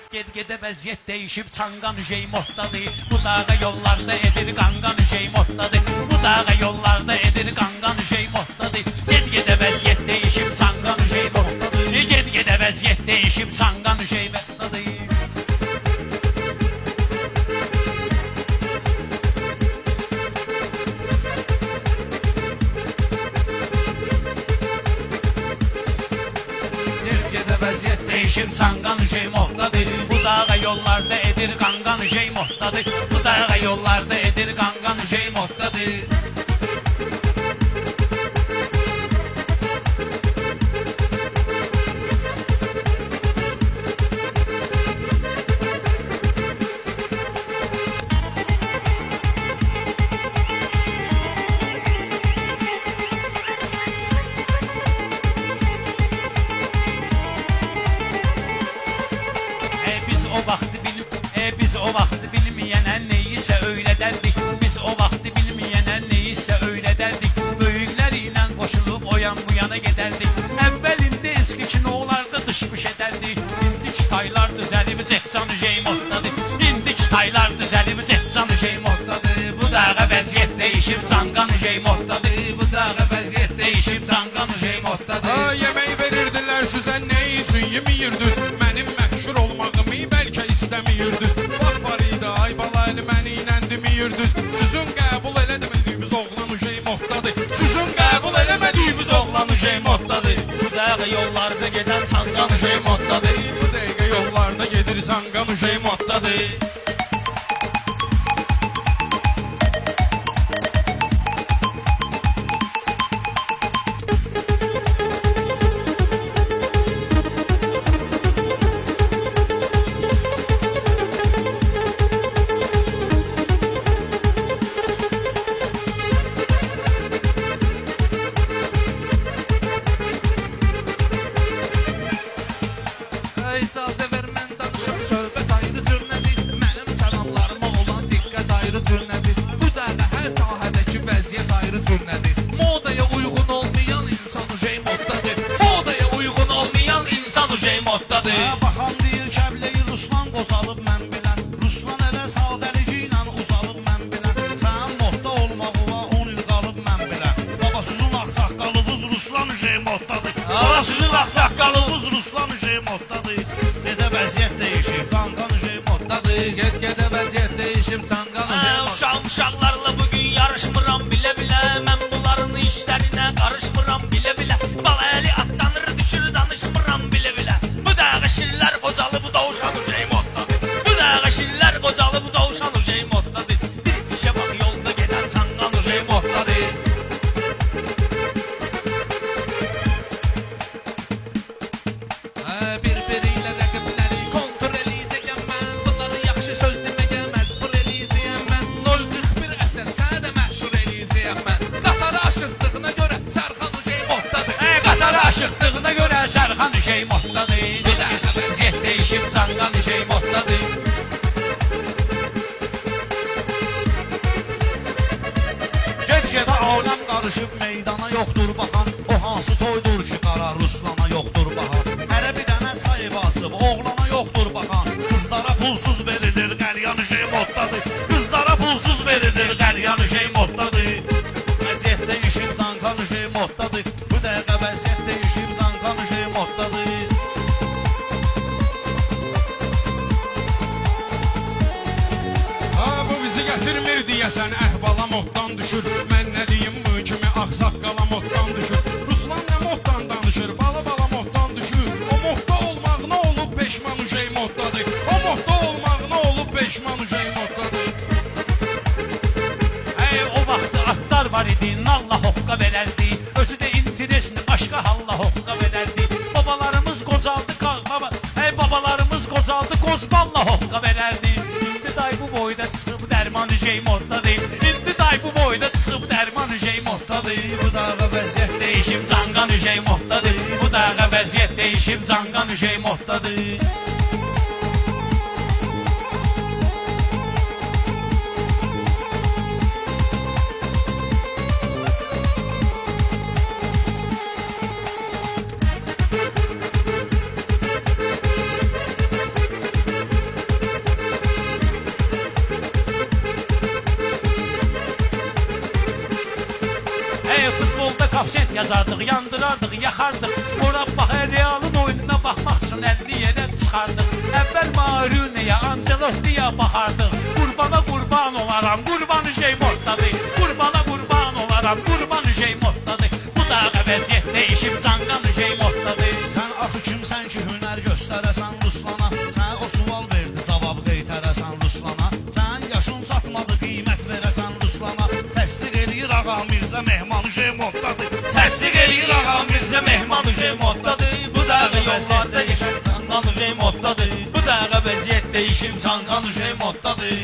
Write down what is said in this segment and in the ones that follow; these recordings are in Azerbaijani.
Ged-gedə vəziyyət deyişib çanqan üşey moddadır. Bu dağa yollarda edir qanqan üşey moddadır. Bu dağa yollarda edir qanqan üşey moddadır. Ged-gedə vəziyyət deyişib çanqan üşey moddadır. Ged-gedə vəziyyət deyişib çanqan üşey moddadır. Değişim sangan şey mohtadır. Bu dağa yollarda edir kangan şey mohtadır. Bu dağa yollarda edir kangan şey mohtadır. Biz o vaxtı bilməyənə neysə öyle derdik. Biz o vaxtı bilməyənə neysə öyle derdik. Böyüklər ilə qoşulub o yan bu yana gedərdik. Əvvəlində eski kino olardı dışmış edərdik. İndi kitaylar düzəlib cəhcan üşey moddadır. İndi kitaylar düzəlib cəhcan üşey moddadır. Bu dağa vəziyyət deyişib zanqan üşey moddadır. Bu dağa vəziyyət deyişib zanqan üşey moddadır. Yemək verirdilər sizə nə üçün yemiyirdiniz? Mənim məşhur olmağımı bəlkə istəmiyirdiniz. Bax var idi ay balaylı məni ilə demiyirdiniz. Sizin qəbul eləmədiyiniz oğlan üşey moddadır. Sizin qəbul eləmədiyiniz oğlan üşey moddadır. Bu dağa yollarda gedən sanqan üşey moddadır. Bu dəqiqə yollarda gedir sanqan üşey moddadır. İcazə ver mən danışım, söhbət ayrı cür nədir? Mənim səlamlarıma olan diqqət ayrı cür nədir? Bu dağa hər sahədəki vəziyyət ayrı cür nədir? Modaya uyğun olmayan insan üşey moddadır. Modaya uyğun olmayan insan üşey moddadır. Baxan deyir Kəbləyi Ruslan qocalıb mən bilən. Ruslan elə sadəligi ilə ucalıb mən bilən. Sənin modda olmağına 10 il qalıb mən bilən. Babasuzun ağsaqqalımız Ruslan üşey moddadır. Babasuzun ağsaqqalımız Ruslan üşey moddadır. Vəziyyət deyişib, sanqan üşey moddadır. Get-gedə vəziyyət deyişib, sanqan üşey moddadır. Uşaqlarla bugün yarışmıram bilə-bilə. Mən bunların işlərinə qarışmıram bilə-bilə. Bala əli atlanır, düşür danışmıram bilə-bilə. Bu dağa şirlər qocalı, bu doğuşan üşey moddadır. Bu dağa şirlər qocalı, bu doğuşan üşey moddadır. Bir işə bax yolda gedən sanqan üşey moddadır. Bir-biri ilə rəqibləri kontrol eləyəcəyəm mən. Bunları yaxşı söz deməyə məcbur eləyəcəyəm mən. 041 əsəd sənə məşhur eləyəcəyəm mən. Qatarı aşırtdığına görə Sərxan üşey moddadır. Qatarı aşırtdığına görə Sərxan üşey moddadır. Bu dağa vəziyyət deyişib sanqan üşey moddadır. Get-gedə aləm qarışıb meydana yoxdur baxan. O hansı toydur ki qara Ruslana yoxdur baxan. Hərə bir dənə çay basıb oğlana yoxdur baxan. Qızlara pulsuz verilir qəlyan üşey moddadır. Qızlara pulsuz verilir qəlyan üşey moddadır. Vəziyyət deyişib zanqan üşey moddadır. Bu dəqiqə vəziyyət deyişib zanqan üşey moddadır. Bu bizi gətirmir deyəsən əhvala moddan düşür. Mən nə deyim bu kimi ağsaqqala moddan düşür. Ruslan nə moddan danışır, bala moddan düşür. O modda olmaq nə olub peşman üşey moddadır. O modda olmaq nə olub peşman üşey moddadır. O vaxtı atlar var idi, nalla hoqqa verərdi. Özü də interesini başqa halla hoqqa verərdi. Babalarımız qocaldı, babalarımız qocaldı, qozballa hoqqa verərdi. İndi day bu boyda çıxıb dərman üşey moddadır. İndi day bu boyda çıxıb dərman üşey moddadır. Bu dağa vəziyyət deyişib zanqan üşey moddadır. Bu dağa vəziyyət deyişib zanqan üşey moddadır. kapset yazardıq, yandırardıq, yaxardıq. Ora bax, realın oyununa baxmaq üçün 50 yerə çıxardıq. Əvvəl Marunəyə, Ancelottiyə baxardıq. Qurbana qurban olaram, qurbanı şey moddadır. Qurbana qurban olaram, qurbanı şey moddadır. Bu dağa vəziyyət dəyişib, canqanı şey moddadır. Sən axı kimsən ki hünər göstərəsən Ruslana? Sən o sual verdi, cavab qeytərəsən Ruslana. Sən yaşın çatmadı, qiymət verəsən Ruslana. Təsdiq eləyir Ağa Mirzə Mehmanı şey moddadır. Təsdiq eləyir Ağa Mirzə Mehmanı şey moddadır. Bu dağa yollar dəyişib, canqanı şey moddadır. Bu dağa vəziyyət dəyişib, canqanı şey moddadır.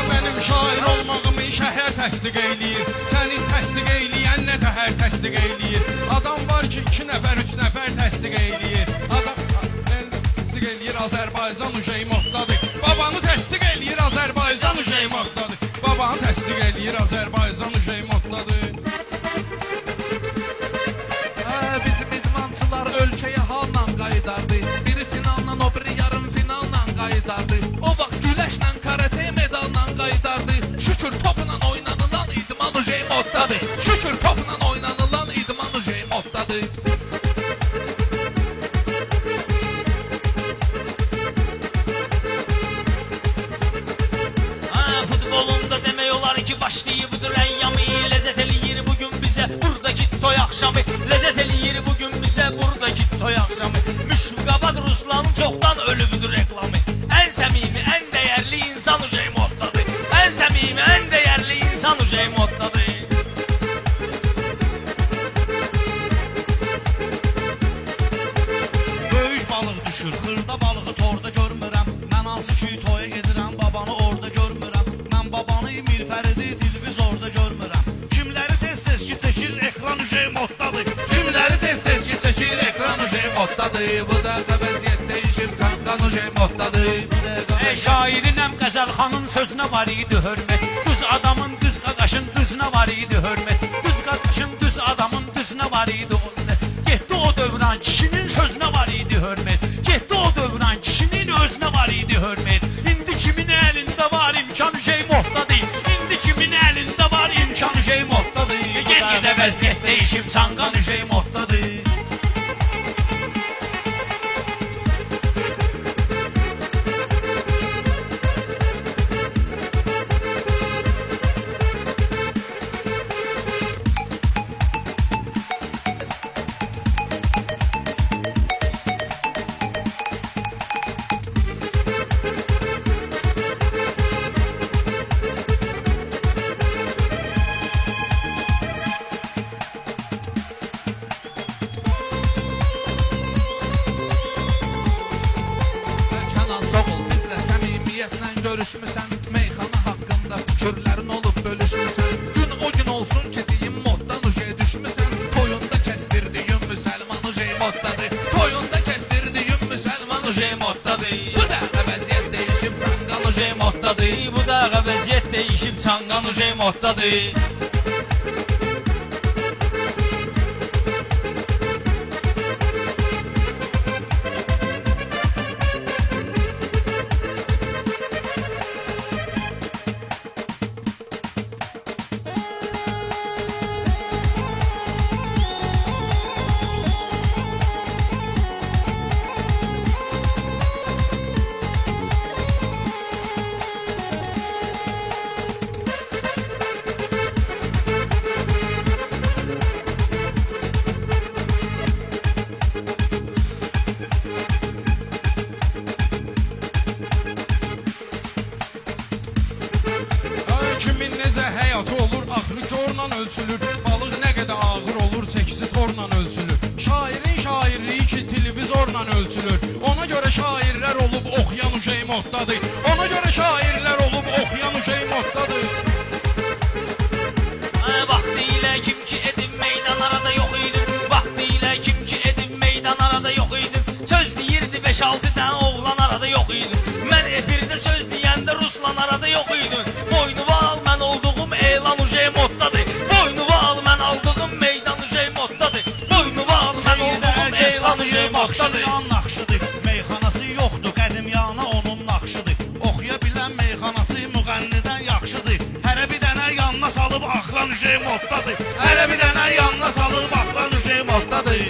Mənim şair olmağımı şəhər təsdiq eləyir. Sənin təsdiq eləyən nə təhər təsdiq eləyir. Adam var ki 2 nəfər, 3 nəfər təsdiq eləyir. Adam təsdiq eləyir, Azərbaycan ujey moddadır. Babanı təsdiq eləyir, Azərbaycan ujey moddadır. Babanı təsdiq eləyir, Azərbaycan ujey moddadır. Bizim idmançılar ölkəyə halla qayıdardı. Biri finalla, o biri yarım finalla qayıdardı. O vaxt güləşlə, karate medalla qayıdardı. Şükür topla oynanılan idman ujey moddadır. Şükür topla oynanılan idman ujey moddadır. Futbolunda demək olar ki başlayıbdır əyyamı. Ləzzət eləyir bugün bizə buradakı toy axşamı. Ləzzət eləyir bugün bizə buradakı toy axşamı. Müşqabad Ruslanın çoxdan ölübüdür reklamı. Ən səmimi, ən dəyərli insan ujey moddadır. Ən səmimi, ən dəyərli insan ujey moddadır. Böyük balıq düşür, xırda balığı torda görmürəm. Mən hansı ki toya gedirəm, babanı orada görmürəm. Mən babanı Mirfəridi televizorda görmürəm. Kimləri tez-tez ki çəkir, ekran ujey moddadır. Kimləri tez-tez ki çəkir, ekran ujey moddadır. Bu dağa vəziyyət dəyişib, canqan ujey moddadır. Şairinəm Qəzəlxanın sözünə var idi hörmət. Düz adamın, düz qaqaşın düzünə var idi hörmət. Düz qaqaşın, düz adamın düzünə var idi hörmət. Getdi o dövran kişinin sözünə var idi hörmət. Getdi o dövran kişinin özünə var idi hörmət. İndi kimin əlində var imkan şey moddadır. İndi kimin əlində var imkan şey moddadır. Get-gedə vəziyyət dəyişib, canqan şey moddadır. Kənan Soğul, bizlə səmimiyyətlə görüşmüsən. Meyxana haqqında fikirlərin olub bölüşmüsən. Gün o gün olsun ki deyim, moddan ujey düşmüsən. Toyunda kəstirdiyin müsəlman ujey moddadır. Toyunda kəstirdiyin müsəlman ujey moddadır. Bu dağa vəziyyət dəyişib, canqan ujey moddadır. Bu dağa vəziyyət dəyişib, Canqan ujey moddadır. Kimin necə həyatı olur, axırı corla ölçülür. Balıq nə qədər ağır olur, çəkisi torla ölçülür. Şairin şairliyi ki televizorla ölçülür. Ona görə şairlər olub oxuyan ujey moddadır. Ona görə şairlər olub oxuyan ujey moddadır. Vaxtilə kim ki edib meydan arada yox idi. Vaxtilə kim ki edib meydan arada yox idi. Söz deyirdi 5-6 dənə oğlan arada yox idi. Mən efirdə söz deyəndə Ruslan arada yox idi. Boynuva al, mən olduğum elan ujey moddadır. moddadır. Paşinyan naxşıdır, meyxanası yoxdur, qədim yana onun naxşıdır. Oxuya bilən meyxanası müğənnidən yaxşıdır. Hərə bir dənə yanına salıb axran şey moddadır. Hərə bir dənə yanına salıb axran şey moddadır.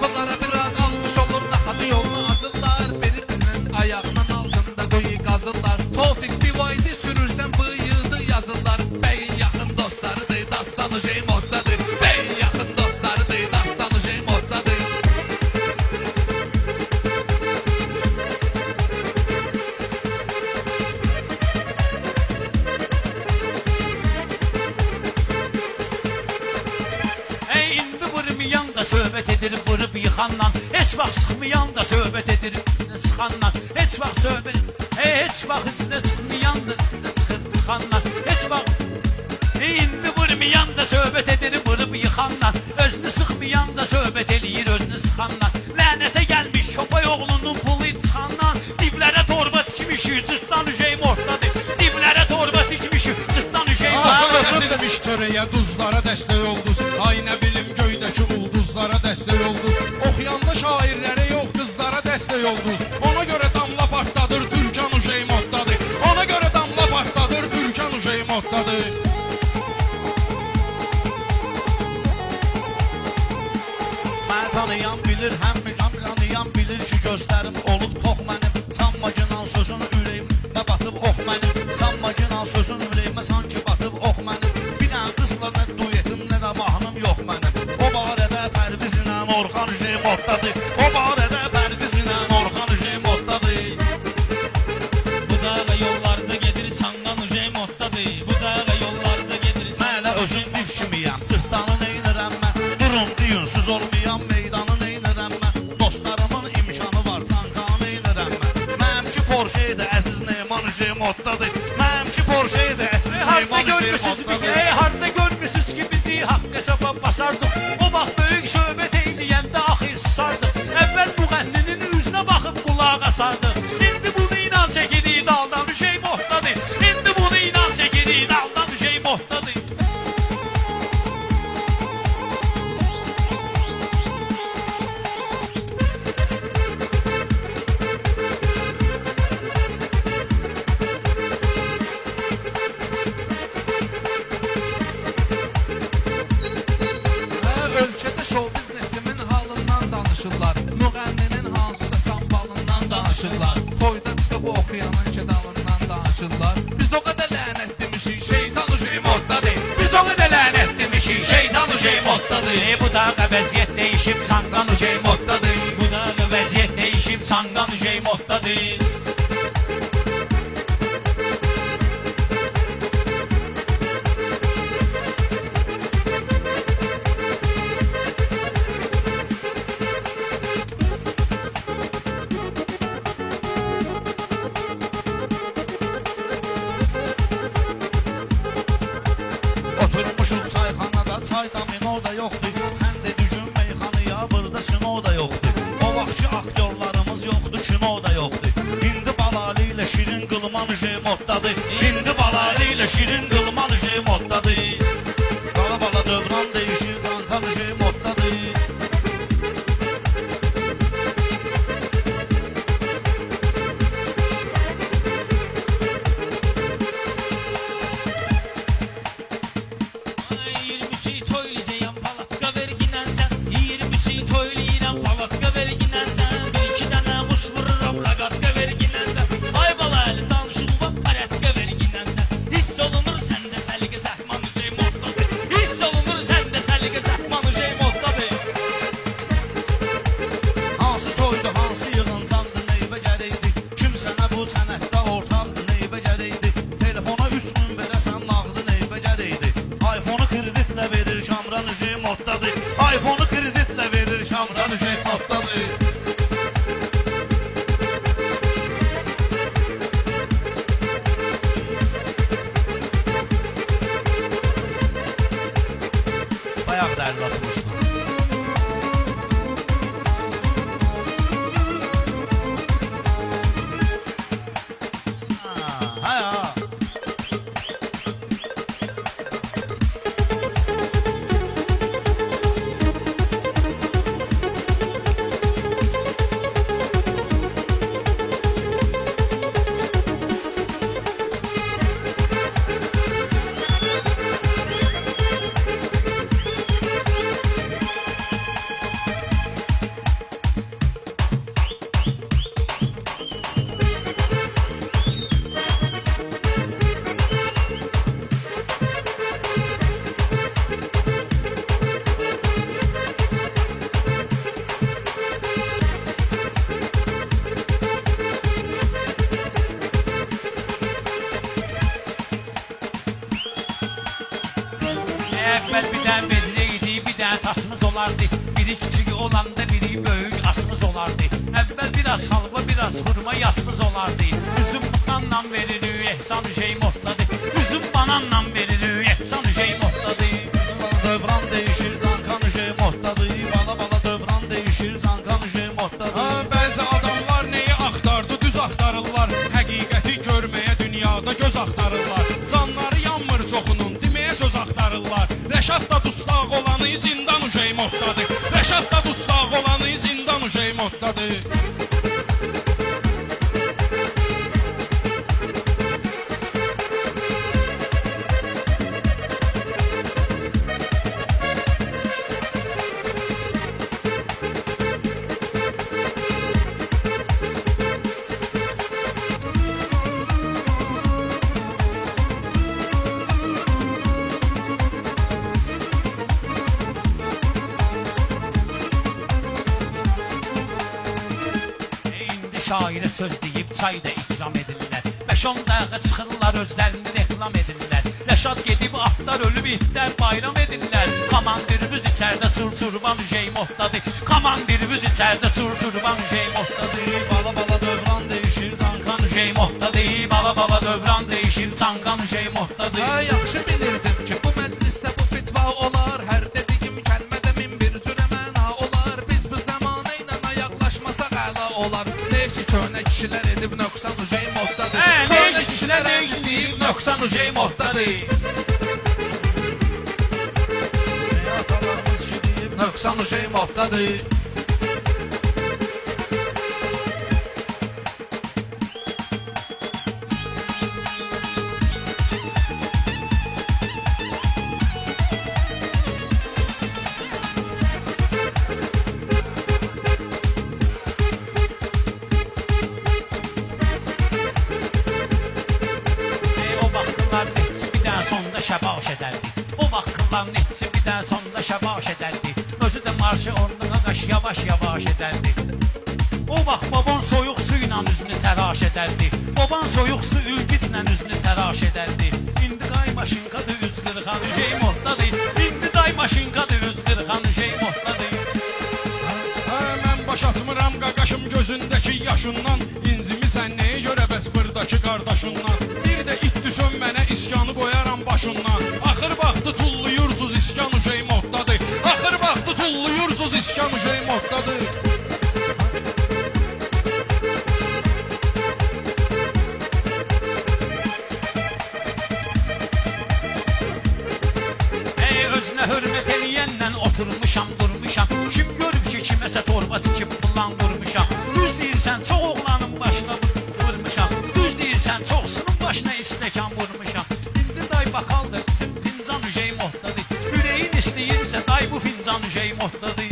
Bunlara biraz almış olur daha yolunu azırlar. Birinin ayağının altında koyu kazırlar. Tofik bir vaydi sürürsen bıyığını yazırlar. Beyin yakın dostlarıdır, dastanı şey moddadır. Beyin yakın dostlarıdır, dastanı şey moddadır. İndi vurmayan da söhbət edir vurub yıxanla. Heç vaxt sıxmayan da söhbət edir sıxanla. Heç vaxt heç vaxt içinə çıxmayan da çıxır çıxanla. Heç vaxt indi vurmayan da söhbət edir vurub yıxanla. Özünü sıxmayan da söhbət eləyir özünü sıxanla. Lənətə gəlmiş köpək oğlunun pulu çıxanla. Diblərə torba tikmişik cırtdan üşəyim ortadır. Diblərə torba tikmişik cırtdan üşəyim Asıl ortadır. əsilmiş çörəyə duzlara dəstək olduz. Ay nə bilim göydəki ulduzlara dəstək olduz. Oxuyanda şairlərə yox qızlara dəstək olduz. Ona görə damla partladır Türkan uşey moddadır. Ona görə damla partladır Türkan uşey moddadır. Məni tanıyan bilir, həm tanıyan bilir ki gözlərim olub tox mənim. Sanma ki nan sözün ürəyimə batıb ox mənim. Sanma ki nan sözün ürəyimə sanki batıb ox mənim. Bir dənə qızla nə duetim nə də mahnım yox mənim. O barədə Pərvizlə Orxan şey moddadır. O barədə Pərvizlə Orxan şey moddadır. Bu dağa yollarda gedir çandan üşey moddadır. Bu dağa yollarda gedir Mənə özüm div kimiyəm, cırtdanı neynirəm mən. Durun deyunsuz olmayan meydanı neynirəm mən. Dostlarımın imkanı var, çantanı neynirəm mən. Mənimki Porsche-də əziz Neyman şey moddadır. Mənimki Porsche-də əziz Harda Neyman şey görmüsünüz moddadır. harda görmüsünüz ki bizi haqq hesaba basardıq. O vaxt böyük söhbət eyləyəndə axır susardıq. Əvvəl müğənninin üzünə baxıb qulaq asardıq. İndi bunu inan çəkirik daldan üşey moddadır. İndi bunu inan çəkirik daldan üşey moddadır. Ölkədə şov biznesimin halından danışırlar. Müğənninin hansısa sambalından danışırlar. Toyda çıxıb oxuyanın kedalından danışırlar. Biz o qədər lənət demişik, şeytan uşey moddadır. Biz o qədər lənət demişik, şeytan uşey moddadır. Bu dağa vəziyyət dəyişib çanqan Şeytan uşey moddadır. Bu dağa vəziyyət dəyişib çanqan üşey moddadır. Oturmuşuq çayxanada, çay damino da yoxdur. Sən də düşün meyxanaya, burada sino da yoxdur. O vaxtki aktyorlarımız yoxdur, kino da yoxdur. İndi Balali ilə Şirin Qılman şey moddadır. İndi Balali ilə Şirin Qılman şey moddadır. Qala bala dövran dəyişir, zankan şey moddadır. Hansı toydu, hansı yığıncandı, neybə gərəkdi. Kim sənə bu sənətdə ortaqdı, neybə gərəkdi. Telefona 3000 verəsən nağdı, neybə gərəkdi. iPhone-u kreditlə verir, Kamran şey moddadır. iPhone-u kreditlə verir, Kamran şey moddadır. Bayaq dərli atmışdım. Əvvəl bir dənə belli idi, bir dənə tasımız olardı. Biri kiçik olanda biri böyük asımız olardı. Əvvəl biraz halva, biraz xurma yasımız olardı. Üzüm bananla veririk, ehsan üşeyim otladı. Üzüm bananla veririk, ehsan üşeyim otladı. Dövran değişir, zankan üşeyim otladı. Bala bala dövran değişir, zankan üşeyim otladı. Bəzi adamlar neyi axtardı, düz axtarırlar. Həqiqəti görməyə dünyada göz axtarırlar. Canları yanmır çoxunun, deməyə söz axtarırlar. Rəşad da dustaq olanı zindan uşey moddadır. Rəşad da dustaq olanı zindan uşey moddadır. Şairə söz deyib çay da ikram edirlər. 5-10 dəqiqə çıxırlar özlərini reklam edirlər. Rəşad gedib atlar ölüb itlər bayram edirlər. Komandirimiz içərdə çurçurban üşey moddadır. Komandirimiz içərdə çurçurban üşey moddadır. Bala bala dövran değişir, zankan Üşey moddadır. Bala bala dövran değişir, çanqan üşey moddadır. Yaxşı bilirdim ki bu məclisdə bu fitva olar. Hər dediyim kəlmədə min bir cürə məna olar. Biz bu zamana ilə ayaqlaşmasaq əla olar. Köhnə kişilər edib nöqsan ujey moddadır. Köhnə kişilər edib nöqsan ujey moddadır. atalarımız gidib. Nöqsan ujey moddadır. Şəbaş edərdi. O vaxtlar netçi bir də sonda şəbaş edərdi. Özü də marşı onluğa qaş yavaş edərdi. O vaxt baban soyuq su ilə üzünü təraş edərdi. Baban soyuq su ülgüclə üzünü təraş edərdi. İndi qay maşınqadır üz qırxan üşey moddadır. İndi qay maşınqadır üz qırxan üşey moddadır. Mən baş açmıram qaqaşım gözündəki yaşından. İncimisən nəyə görə bəs bırdakı qardaşından. Bir də it düşön mənə iskanı qoyaram başından. Axır vaxtı tulluyursuz iskan uşey moddadır. Axır vaxtı tulluyursuz iskan uşey moddadır. Özünə hörmət eləyəndən oturmuşam, durmuşam. Kim görüb ki, kiməsə torba tikib plan vurmuşam. Düz deyirsən, çox oğlanın başına vurmuşam. Düz deyirsən, çoxsunun başına istəkan vurmuşam. İndi day bakaldır, bizim fincan üşey moddadır. Ürəyin istəyirsə, day bu fincan üşey moddadır.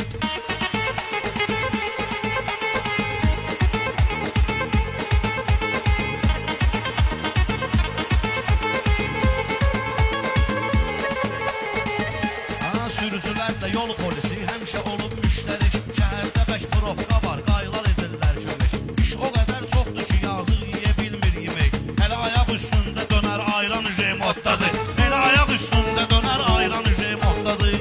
Sürücülərlə yol polisi həmişə olub müştərik. Şəhərdə bək probka var, qaylar edirlər kömək. İş o qədər çoxdur ki, yazıq yeyə bilmir yemək. Hələ ayaq üstündə dönər ayran üşey moddadır. Hələ ayaq üstündə dönər ayran üşey moddadır.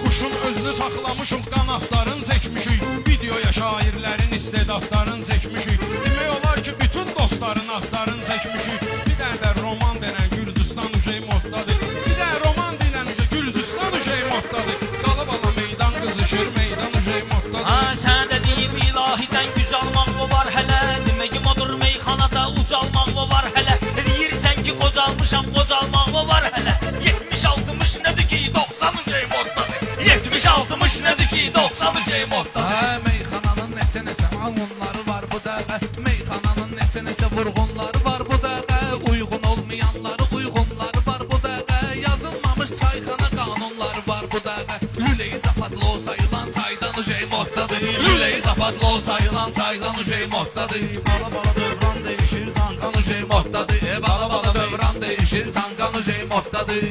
Quşun özünü saxlamışıq, qanatların çəkmişik. Videoya şairlərin istedadların çəkmişik. Demək olar ki, bütün dostların adların çəkmişik. Bir dənə də roman denən Gürcüstan uşey moddadır. Bir dənə roman denən Gürcüstan uşey moddadır. Qalıb ala meydan qızışır, meydan uşey moddadır. Sənə də deyim ilahidən güzalmaq mı var hələ? Deməyim odur meyxanada ucalmaq mı var hələ? Deyirsən ki, qocalmışam, qocalmaq mı var hələ? 70-60 nədir ki, 90 uşey moddadır. 70-60 nədir ki, 90 uşey moddadır. Meyxananın neçə anunları var bu dəqiqə. Meyxananın neçə vurğunları var bu dəqiqə. Uyğun olmayanları uyğunları var bu dəqiqə. Yazılmamış çayxana qanunları var bu dəqiqə. Lülə-i zafat Badlo sayılan çaydan uşey moddadır. Bala bala dövran değişir zankan. Zankan uşey moddadır. Bala bala dövran değişir. Zankan uşey moddadır.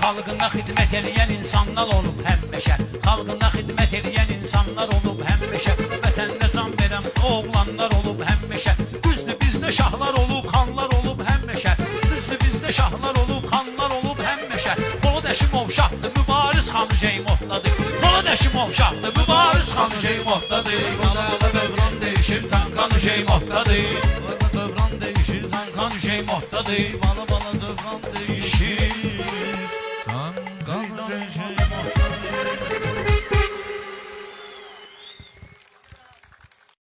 Xalqına xidmət eləyən insanlar olub həmişə. Xalqına xidmət eləyən insanlar olub həmişə. Vətəndə can verən oğlanlar olub həmişə. Düzdür bizdə şahlar olub, xanlar olub həmişə. Düzdür bizdə şahlar olub, xanlar olub həmişə. Polad Həşimov şahdır, mübariz xan Jeymotdadır. Polad Həşimov şahdır, mübariz xan Jeymotdadır. Bala bala dövran değişir. Zankan uşey moddadır. Bala dövran değişir, Zankan Jeymotdadır. Bala bala dövran değişir.